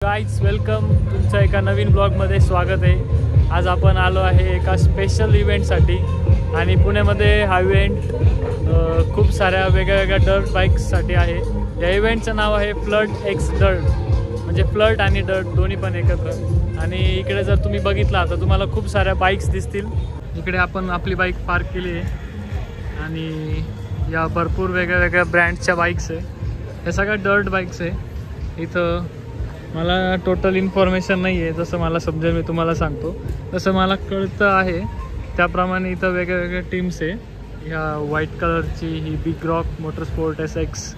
Guys welcome, तुमच्या एका नवीन ब्लॉगमध्ये स्वागत आहे। आज आपण आलो आहे एका स्पेशल इव्हेंटसाठी आणि पुण्यामध्ये हा इव्हेंट खूप साऱ्या वेगळ्या डर्ट बाईक्ससाठी आहे। या इव्हेंटचं नाव आहे फ्लड एक्स डर्ट, म्हणजे फ्लड आणि डर्ट दोन्ही पण एकत्र। आणि इकडे जर तुम्ही बघितला तर तुम्हाला खूप साऱ्या बाईक्स दिसतील। इकडे आपण आपली बाईक पार्क केली आहे आणि या भरपूर वेगळ्या ब्रँड्सच्या बाईक्स आहे। हे सगळ्या डर्ट बाईक्स आहे। इथं मला टोटल इन्फॉर्मेशन नाही आहे, जसं मला समजेल मी तुम्हाला सांगतो। जसं मला कळतं आहे त्याप्रमाणे इथं वेगळ्या टीम्स आहे। ह्या व्हाईट कलरची ही big rock motorsport SX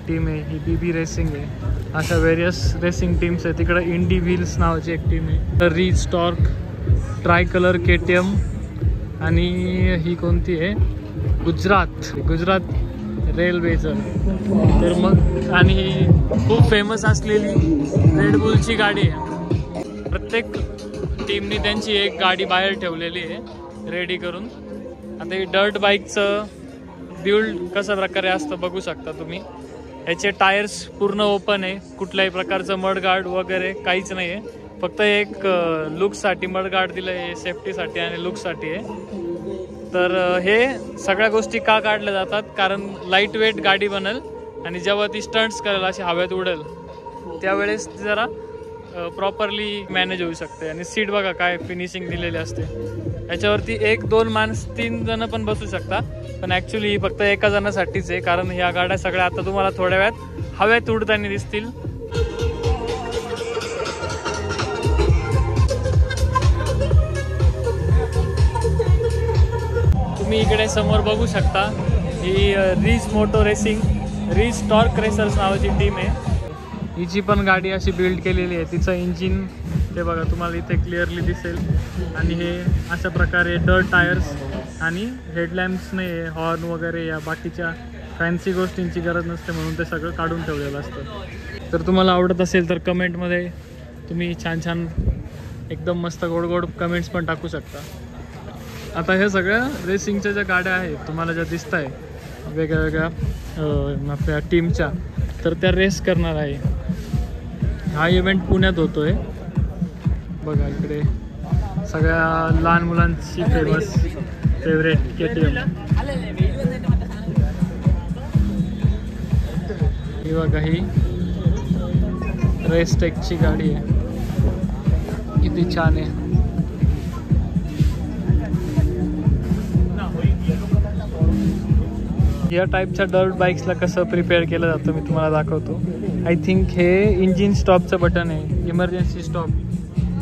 team आहे, ही BB रेसिंग आहे। अशा वेरियस रेसिंग टीम्स आहेत। तिकडं इंडी व्हील्स नावाची एक टीम आहे, तर reach torque, try colour KTM आणि ही कोणती आहे गुजरात रेल्वेचं। तर मग आणि ही खूप फेमस असलेली रेड बुलची गाडी आहे। प्रत्येक टीमनी त्यांची एक गाडी बाहेर ठेवलेली आहे रेडी करून। आता ही डर्ट बाईकचं बिल्ड कशा प्रकारे असतं बघू शकता तुम्ही। याचे टायर्स पूर्ण ओपन आहे, कुठल्याही प्रकारचं मडगार्ड वगैरे काहीच नाही आहे। फक्त एक लुकसाठी मडगार्ड दिलं आहे, सेफ्टीसाठी आणि लुकसाठी आहे। तर हे सगळ्या गोष्टी का काढल्या जातात, कारण लाईट वेट गाडी बनेल आणि जेव्हा ती स्टंट्स करेल अशी हवेत उडेल त्यावेळेस ती जरा प्रॉपरली मॅनेज होऊ शकते। आणि सीट बघा काय फिनिशिंग दिलेली असते। याच्यावरती 1-2 माणस 3 जण पण बसू शकता, पण ॲक्च्युली ही फक्त एका जणासाठीच आहे, कारण ह्या गाड्या सगळ्या आता तुम्हाला थोड्या वेळात हवेत उडताना दिसतील। तुम्ही इकडे समोर बघू शकता ही रीच टॉर्क रेसर्स नावाची टीम आहे। हिची पण गाडी अशी बिल्ड केलेली आहे। तिचं इंजिन ते बघा तुम्हाला इथे क्लिअरली दिसेल। आणि हे अशा प्रकारे डर्ट टायर्स आणि हेडलॅम्प्स नाही, हॉर्न वगैरे या बाकीच्या फॅन्सी गोष्टींची गरज नसते, म्हणून ते सगळं काढून ठेवलेलं असतं। तर तुम्हाला आवडत असेल तर कमेंटमध्ये तुम्ही छान एकदम मस्त गोड कमेंट्स पण टाकू शकता। आता हे सगळ्या रेसिंगच्या ज्या गाड्या आहेत तुम्हाला ज्या दिसत आहे वेगळ्या आपल्या टीमच्या, तर त्या रेस करणार आहे। हा इव्हेंट पुण्यात होतोय बघा। इकडे सगळ्या लहान मुलांची फेवरेट KTM ही बघा, ही रेसटेकची गाडी आहे, किती छान आहे। या टाईपच्या डर्ट बाईक्सला कसं प्रिपेअर केलं जातं मी तुम्हाला दाखवतो। आय थिंक हे इंजिन स्टॉपचं बटन आहे, इमर्जन्सी स्टॉप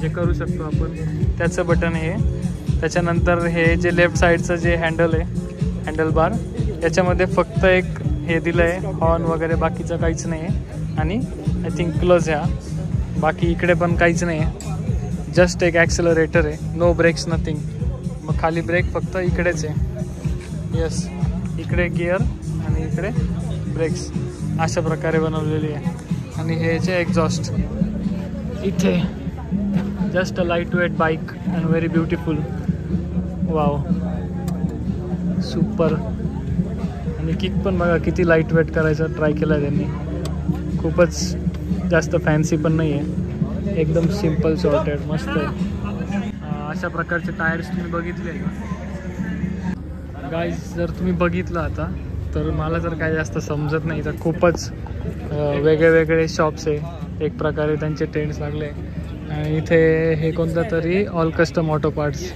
जे करू शकतो आपण त्याचं बटन आहे। त्याच्यानंतर हे जे लेफ्ट साईडचं जे हँडल बार, याच्यामध्ये फक्त एक हे दिलं आहे, हॉर्न वगैरे बाकीचं काहीच नाही आहे। आणि आय थिंक क्लच ह्या, बाकी इकडे पण काहीच नाही आहे, जस्ट एक ॲक्सेलरेटर आहे, नो ब्रेक्स नथिंग। मग खाली ब्रेक फक्त इकडेच आहे, यस इकडे गिअर आणि इकडे ब्रेक्स अशा प्रकारे बनवलेली आहे। आणि हे जे एक्झॉस्ट इथे, just a light weight bike and very beautiful, wow super. आणि किक पण बघा किती लाईट वेट करायचं ट्राय केलं आहे त्यांनी, खूपच जास्त फॅन्सी पण नाही आहे, एकदम सिम्पल सॉर्टेड मस्त आहे। अशा प्रकारचे टायर्स तुम्ही बघितले का गाईज? जर तुम्ही बघितलं आता तर मला जर काही जास्त समजत नाही, तर खूपच वेगळे शॉप्स आहे, एक प्रकारे त्यांचे टेंट्स लागले। आणि इथे हे कोणतं तरी ऑल कस्टम ऑटो पार्ट्स,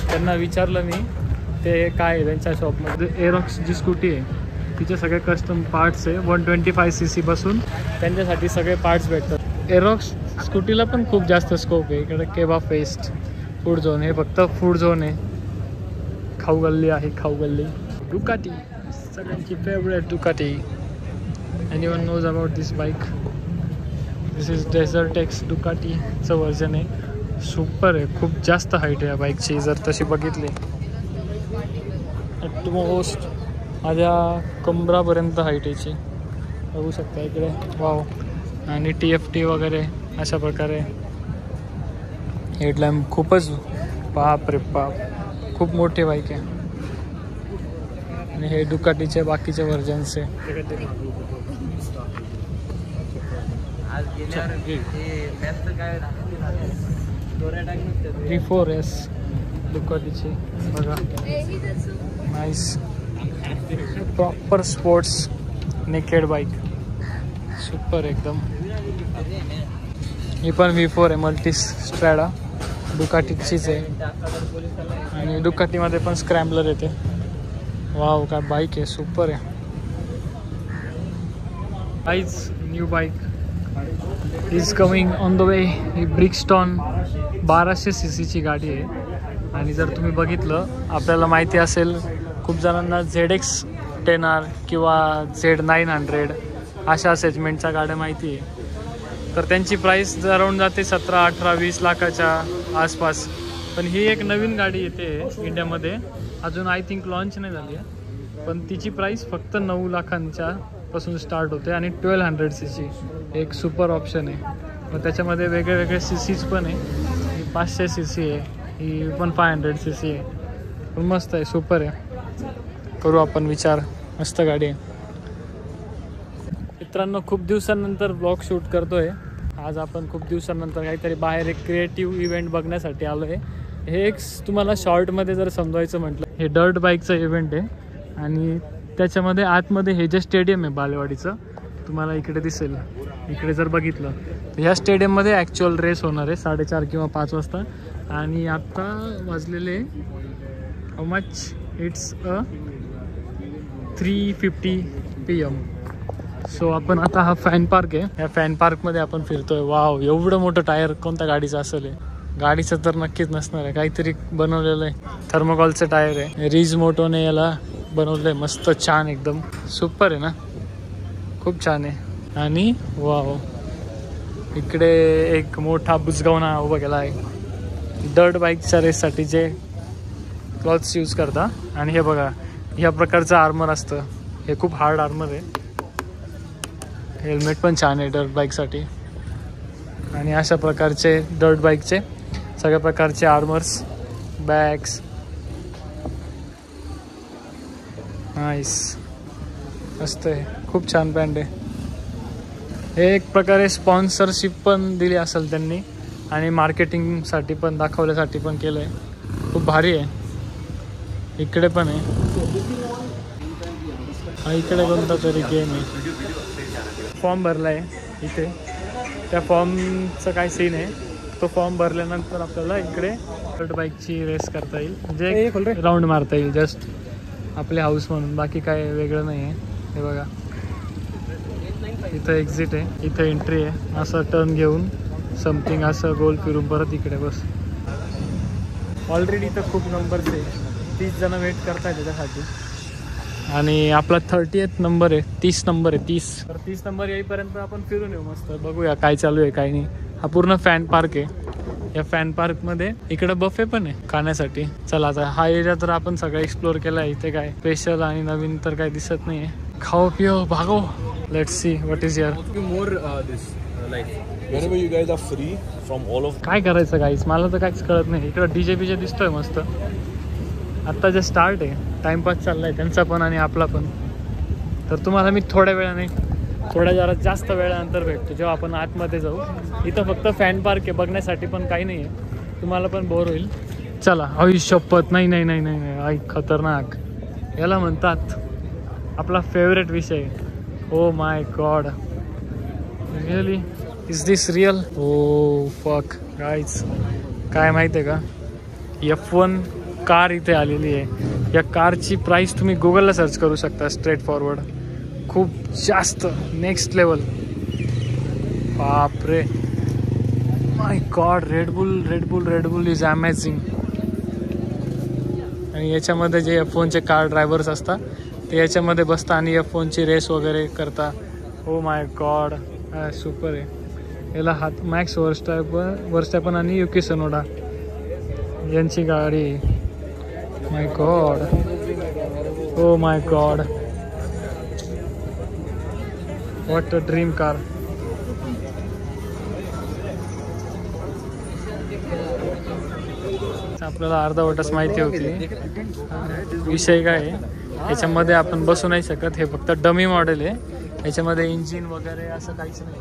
त्यांना विचारलं मी ते काय आहे त्यांच्या शॉपमध्ये। एरॉक्स जी स्कूटी आहे तिचे सगळे कस्टम पार्ट्स आहे, 125cc पासून त्यांच्यासाठी सगळे पार्ट्स भेटतात। एरॉक्स स्कूटीला पण खूप जास्त स्कोप आहे। इकडे केबा फेस्ट फूड झोन, हे फक्त फूड झोन आहे, खाऊ गल्ली आहे, खाऊ गल्ली। डुकाटी, सगळ्यांची favourite Ducati. Anyone knows about this bike? This is desert X डुकाटीचं वर्जन आहे, सुपर आहे, खूप जास्त हाईट आहे या बाईकची जर तशी बघितली, ॲटमोस्ट माझ्या कमरापर्यंत हाईट याची बघू शकता इकडे, वाव। आणि TFT वगैरे अशा प्रकारे हेडलॅम्प, खूपच बाप रे बाप, खूप मोठी बाईक आहे। आणि हे डुकाटीचे बाकीचे व्हर्जन्स आहे। V4S दुकाटीची बघा, nice proper sports naked bike, super एकदम. ही पण V4 आहे, मल्टी स्ट्रॅडा दुकाटीचीच आहे आणि दुकाटीमध्ये पण स्क्रॅम्बलर येते. वाव काय बाईक आहे, सुपर आहे. Guys new bike is coming on the way. ही ब्रिक्स्टॉन 1200 cc ची गाडी आहे आणि जर तुम्ही बघितलं, आपल्याला माहिती असेल खूप जणांना ZX 10R किंवा Z900 अशा सेगमेंटच्या गाड्या माहिती आहे, तर त्यांची प्राईस अराऊंड जाते 17, 18, 20 लाखाच्या आसपास. पण ही एक नवीन गाडी येते इंडियामध्ये, अजून आय थिंक लॉन्च नाही झाली आहे, पण तिची प्राईस फक्त 9 लाखांच्या पासून स्टार्ट होते आणि 1200 cc एक सुपर ऑप्शन आहे. मग त्याच्यामध्ये वेगळे वेगळे CCs पण आहे. ही 500 cc आहे, ही पण 500 cc आहे, पण मस्त आहे, सुपर आहे. करू आपण विचार, मस्त गाडी आहे. मित्रांनो खूप दिवसांनंतर ब्लॉग शूट करतोय. आज आपण खूप दिवसांनंतर काहीतरी बाहेर एक क्रिएटिव्ह इव्हेंट बघण्यासाठी आलो आहे. हे एक तुम्हाला शॉर्टमध्ये जर समजायचं म्हटलं, हे डर्ट बाईकचं इव्हेंट आहे आणि त्याच्यामध्ये आतमध्ये हे जे स्टेडियम आहे बालेवाडीचं, तुम्हाला इकडे दिसेल. इकडे जर बघितलं तर ह्या स्टेडियममध्ये ॲक्च्युअल रेस होणार आहे 4:30 किंवा 5 वाजता. आणि आत्ता वाजलेले how much, it's 3:50 PM. So आपण आता हा फॅन पार्क आहे, या फॅन पार्कमध्ये आपण फिरतोय. वाव, एवढं मोठं टायर कोणत्या गाडीचं असेल आहे? गाडीचं तर नक्कीच नसणार आहे, काहीतरी बनवलेलं आहे. थर्मोकॉलचं टायर आहे, रिज मोटोने याला बनवलं आहे. मस्त छान एकदम सुपर आहे ना, खूप छान आहे. आणि वाव, इकडे एक मोठा बुजगावना उभा केला आहे डर्ट बाईकच्या रेससाठी जे क्लॉथ्स यूज करता. आणि हे बघा, ह्या प्रकारचं आर्मर असतं, हे खूप हार्ड आर्मर आहे. हेल्मेट पण छान आहे डर्ट बाईकसाठी. आणि अशा प्रकारचे डर्ट बाईकचे सगळ्या प्रकारचे आर्मर्स, बॅग्स, नाईस, मस्त आहे, खूप छान ब्रँड आहे. हे एक प्रकारे स्पॉन्सरशिप पण दिली असेल त्यांनी आणि मार्केटिंगसाठी पण, दाखवण्यासाठी पण केलं आहे. खूप भारी आहे. इकडे पण आहे, हा इकडे कोणता तरी गेम आहे. फॉर्म भरला आहे इथे, त्या फॉर्मचं काय सीन आहे, तो फॉर्म भरल्यानंतर आपल्याला इकडे डर्ट बाईकची रेस करता येईल, म्हणजे राऊंड मारता येईल जस्ट आपले हाऊस म्हणून, बाकी काय वेगळं नाही आहे. हे बघा, इथं एक्झिट आहे, इथं एंट्री आहे. असं टर्न घेऊन समथिंग असं गोल फिरून परत इकडे बस. ऑलरेडी इथं खूप नंबर्स आहे, 30 जण वेट करताय त्याच्यासाठी. आणि आपला 30th नंबर आहे, 30 नंबर आहे, 30. तर 30 नंबर येईपर्यंत आपण फिरून येऊ, मस्त बघूया काय चालू आहे काय नाही. हा पूर्ण फॅन पार्क आहे. या फॅन पार्कमध्ये इकडे बफे पण आहे खाण्यासाठी. चला आता हा एरिया तर आपण सगळं एक्सप्लोर केला आहे. इथे काय स्पेशल आणि नवीन तर काय दिसत नाही आहे. खाओ पिओ भागो. Let's see what is here. काय करायचं गाईस, मला तर काहीच कळत नाही. इकडं डीजे बीजे दिसतोय मस्त. आत्ता जे स्टार्ट आहे, टाइमपास चाललाय त्यांचा पण आणि आपला पण. तर तुम्हाला मी थोड्या वेळाने, थोड्या जरा जास्त वेळानंतर भेटतो, जेव्हा आपण आतमध्ये जाऊ. इथं फक्त फॅन पार्क आहे, बघण्यासाठी पण काही नाही आहे, तुम्हाला पण बोर होईल. चला. आई शपथ, नाही नाही नाही नाही नाही, आई खतरनाक. याला म्हणतात आपला फेवरेट विषय. ओ my God, really is this real? Oh fuck guys, काय माहिती आहे का, F1 कार इथे आलेली आहे. या कारची प्राइस तुम्ही गुगलला सर्च करू शकता, स्ट्रेट फॉरवर्ड. खूप जास्त नेक्स्ट लेवल. बापरे, माय गॉड. Red Bull is amazing. आणि याच्यामध्ये जे F1चे कार ड्रायव्हर्स असतात ते याच्यामध्ये बसतात आणि F1ची रेस वगैरे करता. ओ माय गॉड, सुपर आहे. याला हात मॅक्स वर्स्टॅपन आणि युकी सोनोडा यांची गाडी. My god, oh my god, what a dream car. आपल्याला अर्धावटच माहिती होती. विषय काय आहे, याच्यामध्ये आपण बसू नाही शकत. हे फक्त डमी मॉडेल आहे, याच्यामध्ये इंजिन वगैरे असं काहीच नाही.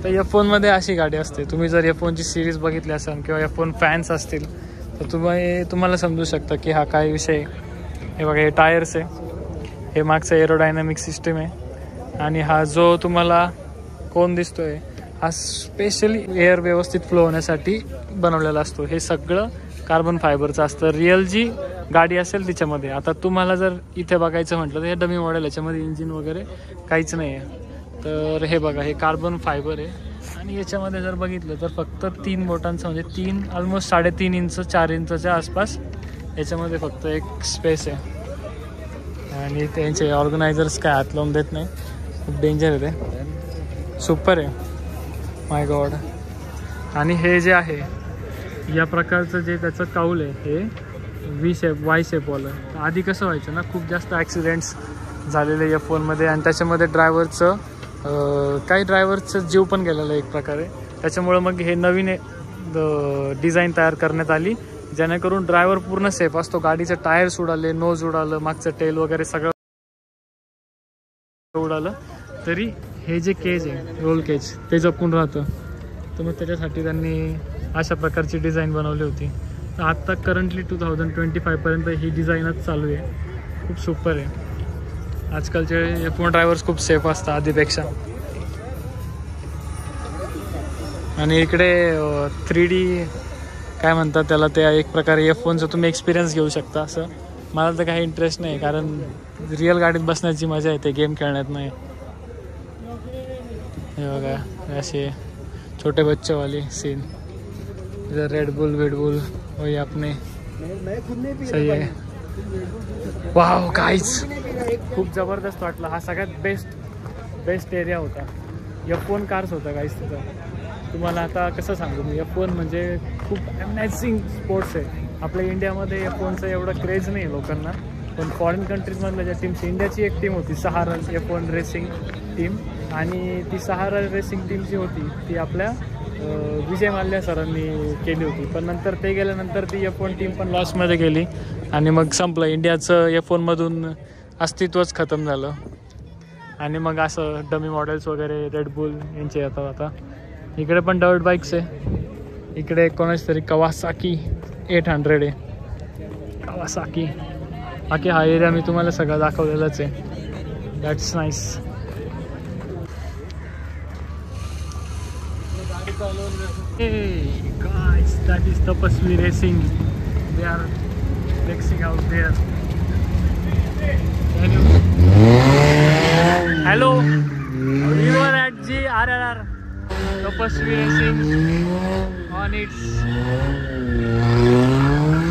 तर F1 मध्ये अशी गाडी असते. तुम्ही जर F1 ची सिरीज बघितली असाल किंवा F1 फॅन्स असतील तर तुम्हाला समजू शकता की हा काय विषय आहे. हे बघा, हे टायर्स आहे, हे मागचं एरोडायनामिक सिस्टीम आहे आणि हा जो तुम्हाला कोन दिसतोय हा स्पेशली एअर व्यवस्थित फ्लो होण्यासाठी बनवलेला असतो. हे सगळं कार्बन फायबरचं असतं. रिअल जी गाडी असेल तिच्यामध्ये. आता तुम्हाला जर इथे बघायचं म्हटलं तर हे डमी मॉडेल, याच्यामध्ये इंजिन वगैरे काहीच नाही आहे. तर हे बघा, हे कार्बन फायबर आहे आणि याच्यामध्ये जर बघितलं तर फक्त 3 बोटांचं म्हणजे ऑलमोस्ट 3.5 इंच 4 इंचच्या आसपास याच्यामध्ये फक्त एक स्पेस आहे आणि त्यांचे ऑर्गनायझर्स काय हात लावून देत नाही. खूप डेंजर आहे ते, सुपर आहे, माय गॉड. आणि हे जे आहे या प्रकारचं जे त्याचं काऊल आहे हे V शेप Y शेपवालं. आधी कसं व्हायचं ना, खूप जास्त ॲक्सिडेंट्स झालेले F1 मध्ये आणि त्याच्यामध्ये काही ड्रायव्हरचं जीव पण गेलेला एक प्रकारे. त्याच्यामुळं मग हे नवीन डिझाईन तयार करण्यात आली जेणेकरून ड्रायव्हर पूर्ण सेफ असतो. गाडीचे टायर्स उडाले, नोज उडालं, मागचं टेल वगैरे सगळं उडालं तरी हे जे केज आहे, रोल केज, ते जपून राहतं. तर मग त्याच्यासाठी त्यांनी अशा प्रकारची डिझाईन बनवली होती. तर आत्ता करंटली 2025 पर्यंत ही डिझाईनच चालू आहे. खूप सुपर आहे. आजकालचे F1 ड्रायव्हर्स खूप सेफ असतात आधीपेक्षा. आणि इकडे 3D काय म्हणतात त्याला, ते एक प्रकारे F1चं तुम्ही एक्सपिरियन्स घेऊ शकता. असं मला तर काही इंटरेस्ट नाही कारण रिअल गाडीत बसण्याची मजा येते, गेम खेळण्यात नाही. हे बघा असे छोटे बच्चे वाले सीन. इधर रेड बुल वही अपने सही आहे. वाव गाईज, खूप जबरदस्त वाटलं. हा सगळ्यात बेस्ट एरिया होता. F1 कार्स होता गाईज तिथं. तुम्हाला आता कसं सांगू मी, F1 म्हणजे खूप अमेझिंग स्पोर्ट्स आहे. आपल्या इंडियामध्ये F1चं एवढं क्रेज नाही लोकांना, पण फॉरेन कंट्रीजमधल्या ज्या टीम्स, इंडियाची एक टीम होती सहारा F1 रेसिंग टीम, आणि ती सहारा रेसिंग टीम जी होती ती आपल्या विजय माल्या सरांनी केली होती. पण नंतर ते गेल्यानंतर ती F1 टीम पण लॉसमध्ये गेली आणि मग संपलं. इंडियाचं F1मधून अस्तित्वच खतम झालं. आणि मग असं डमी मॉडेल्स वगैरे रेड बुल यांचे येतात. आता इकडे पण डर्ट बाईक्स आहे. इकडे कोणाच तरी कवासाकी 800 आहे. कवासाकी बाकी हा एरिया मी तुम्हाला सगळं दाखवलेलाच आहे. That's nice. Hey guys, that is Tapasvi Racing. They are racing out there. Hello, we were at GRR Tapasvi Racing on its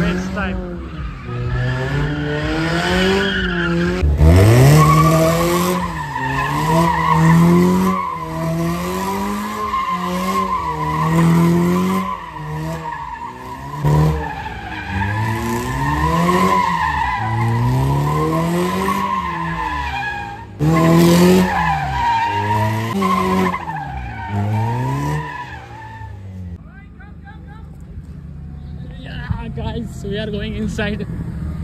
best time. Guys, we are going inside.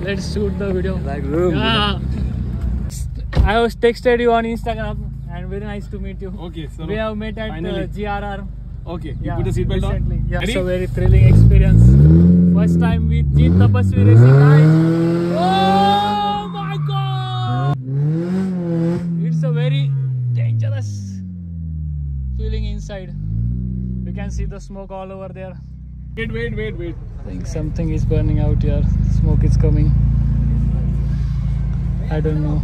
Let's shoot the video. Like room. Yeah. I was texted you on Instagram and very nice to meet you. Okay, so we have met at GRR. Okay, you Yeah, put the seatbelt recently. on. Yeah, Ready? it's a very thrilling experience. First time with Jeet Tapasvi Racing, guys. Oh my god! It's a very dangerous feeling inside. You can see the smoke all over there. Wait. I think something is burning out here. Smoke is coming. I don't know.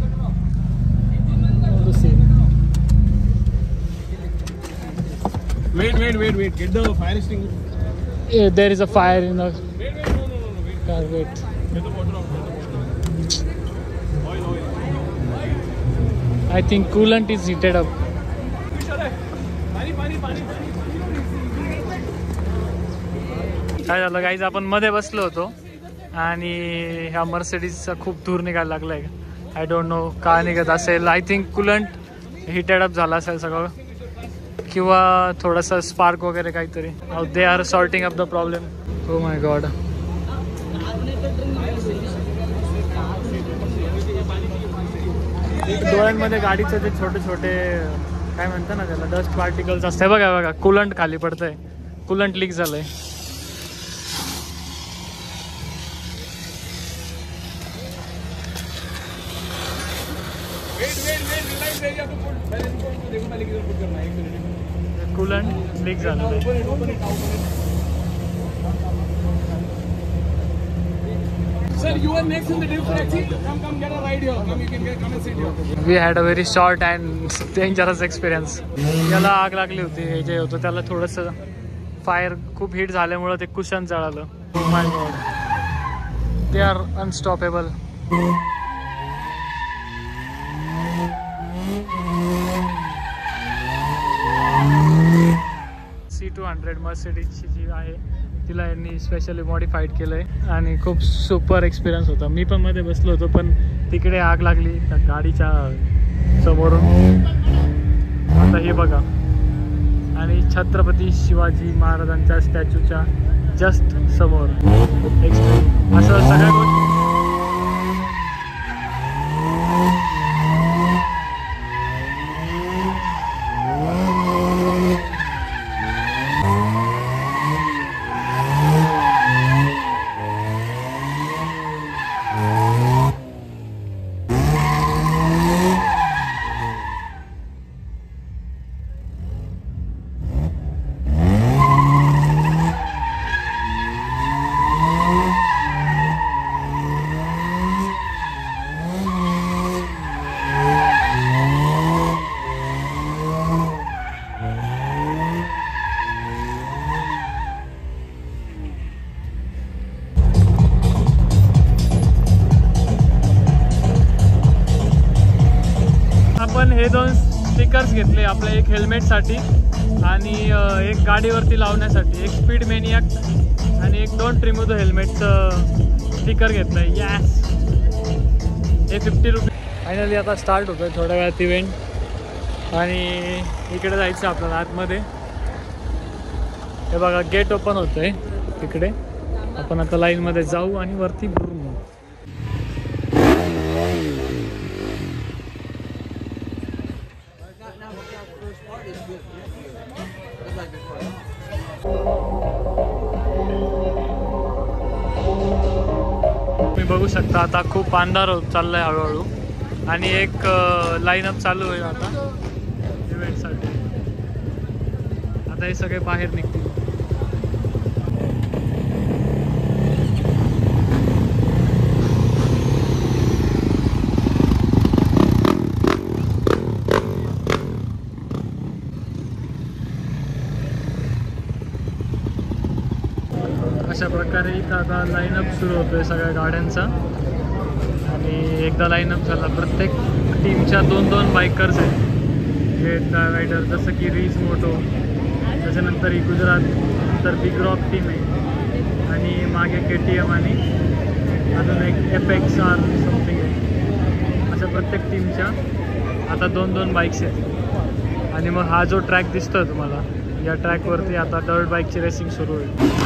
How to see. Wait. Get the fire extinguisher. Yeah, there is a fire in the Wait. No. car. Wait. Get the water out. Oil. I think coolant is heated up. पाणी. काय झालं guys, आपण मध्ये बसलो होतो आणि ह्या मर्सिडीजचा खूप धूर निघायला लागलाय. आय डोंट नो का निघत असेल. I think coolant heated up झाला असेल सगळं, किंवा थोडासा स्पार्क वगैरे काहीतरी. They are sorting up the problem. Oh my God. डोळ्यांमध्ये गाडीचे ते छोटे छोटे काय म्हणतात ना त्याला, डस्ट पार्टिकल्स असते बघा बघा. कुलंट खाली पडतंय, कुलंट लीक झालंय. कुलंट लीक झालं. Sir, you are next in the drift taxi. Come get a ride here. Come, you can come and sit here. We had a very short and dangerous experience. याला आग लागली होती. हे जे होतं त्याला थोडंसं फायर खूप हिट झाल्यामुळं ते कुशन जळालं. My god, they are unstoppable. C200 मर्सिडीजची जी आहे तिला यांनी स्पेशली मॉडिफाईड केलं आहे आणि खूप सुपर एक्सपिरियन्स होता. मी पण मध्ये बसलो होतो, पण तिकडे आग लागली त्या गाडीच्या समोरून. आता हे बघा, आणि छत्रपती शिवाजी महाराजांच्या स्टॅच्यूच्या जस्ट समोर असं सगळ्या गोष्टी. आपण हे 2 स्टिकर्स घेतले आपल्या, एक हेल्मेटसाठी आणि एक गाडीवरती लावण्यासाठी. एक स्पीड मेनियाक आणि एक डोंट रिमूव्ह द हेल्मेटचं स्टिकर घेतलं आहे. यस, हे 50 रुपये. फायनली आता स्टार्ट होतं आहे थोड्या वेळात इव्हेंट आणि इकडे जायचं आपल्याला आतमध्ये. हे बघा गेट ओपन होतं आहे तिकडे. आपण आता लाईनमध्ये जाऊ आणि वरती भरू. तुम्ही बघू शकता आता खूप अंधार होत चाललाय हळूहळू आणि एक लाईनअप चालू होईल आता इव्हेंटसाठी. आता हे सगळे बाहेर निघतील. अशा प्रकारे इथं आता लाईनअप सुरू होतोय सगळ्या गाड्यांचा. आणि एकदा लाईनअप झाला, प्रत्येक टीमच्या 2-2 बायकर्स आहेत. गेट रायडर जसं की रीज मोटो, त्याच्यानंतर ही गुजरात, नंतर बिग रॉक टीम आहे आणि मागे KTM आणि अजून एक FXR समथिंग आहे. अशा प्रत्येक टीमच्या आता 2-2 बाईक्स आहेत. आणि मग हा जो ट्रॅक दिसतोय तुम्हाला, या ट्रॅकवरती आता डर्ट बाईकची रेसिंग सुरू होईल.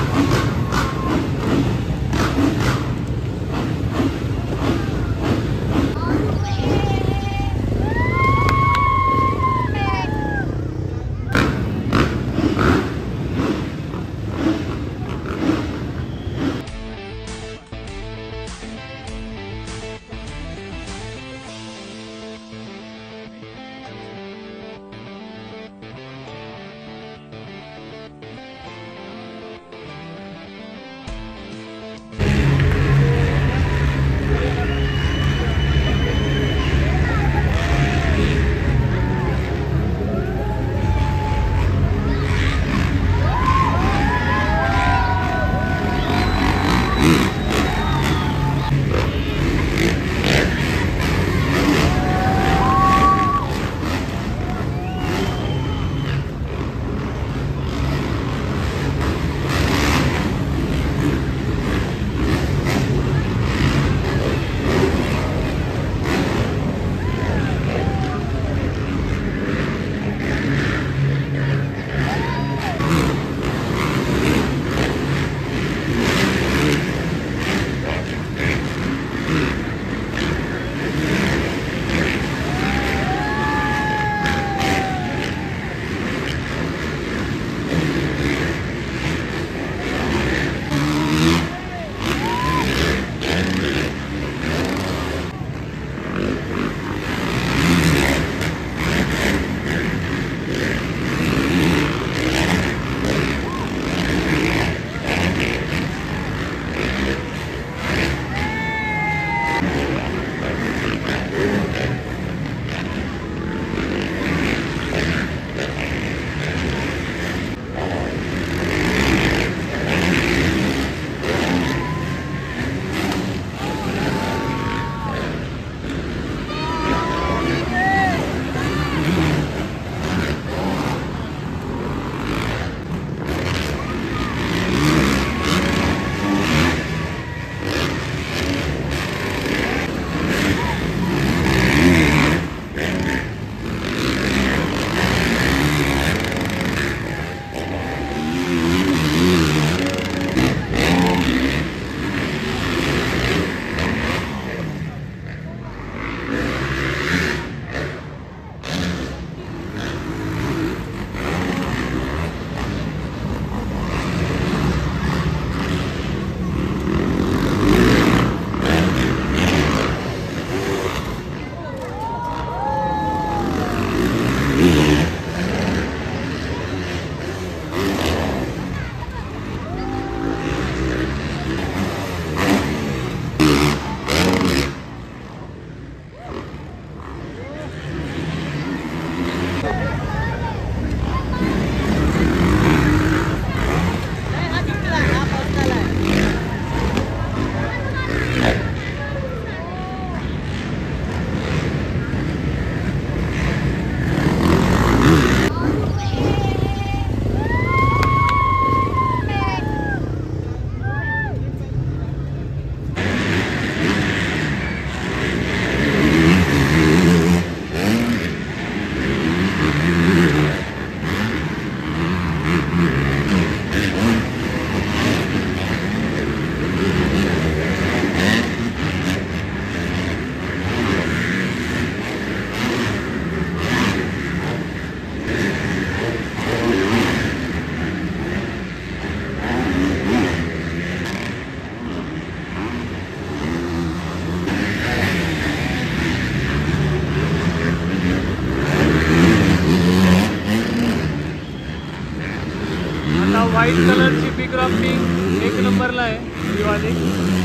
व्हाईट कलरची बिग रॉफ्टिंग 1 नंबरला आहे ही वाली.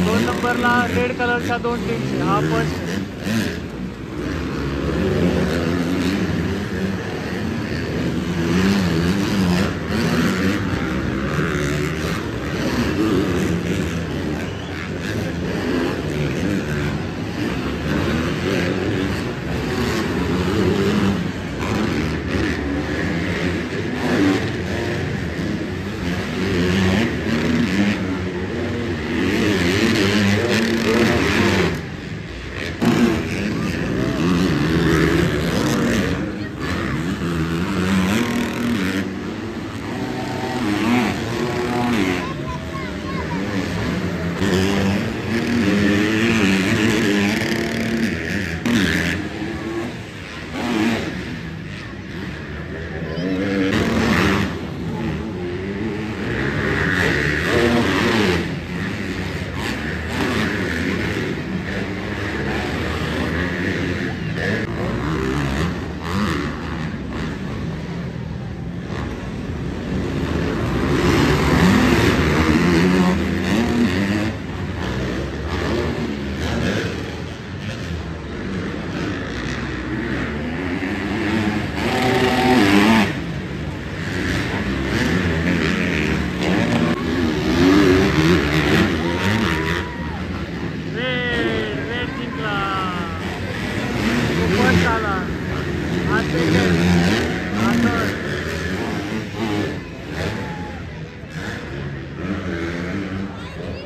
2 नंबरला रेड कलरच्या 2 टीम्स आहे. हा फर्स्ट आहे.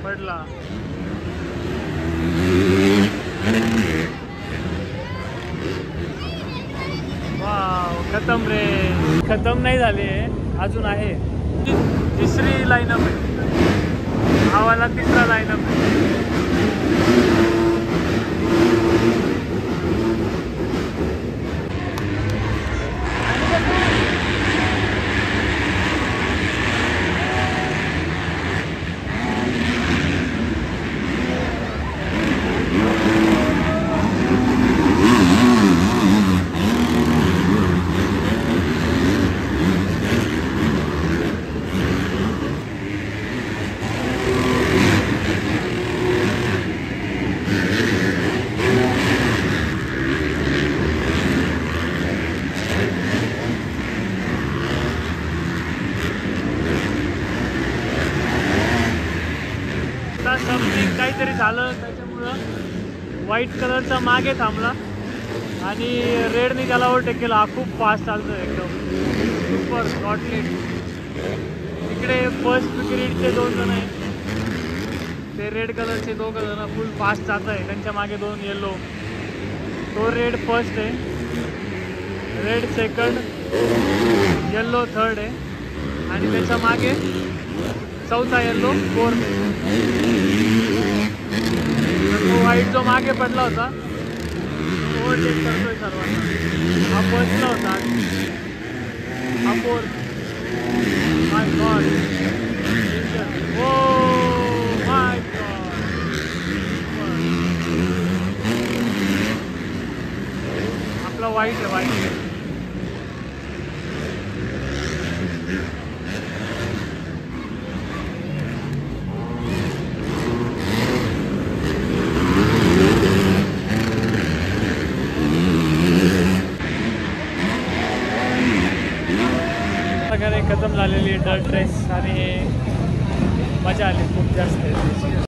पडला. वाव, खतम रे. खतम नाही झाले, अजून आहे. तिसरी लाईनअप आहे. हा वाला तिसरा लाईनअप आहे. समथिंग काहीतरी झालं त्याच्यामुळं व्हाईट कलरचा मागे थांबला आणि रेडनी त्याला ओव्हरटेक केला. हा खूप फास्ट चालतो एकदम सुपर स्कॉटलँड. इकडे फर्स्ट विकेटचे 2 जण आहे, ते रेड कलरचे 2 जण फुल फास्ट जात आहे. त्यांच्या मागे 2 येल्लो. तो रेड फर्स्ट आहे, रेड सेकंड, येल्लो थर्ड आहे आणि त्याच्या मागे चौथा येल्लो फोर्थ आहे. तो व्हाईट जो मागे पडला होता ओव्हरटेक करतोय सर्वांना. हा फर्स्टला होता, हा fourth. My god, oh my God. आपला व्हाईट आहे, व्हाईट आहे. खतम झालेली डर्ट रेस आणि मजा आली खूप जास्त.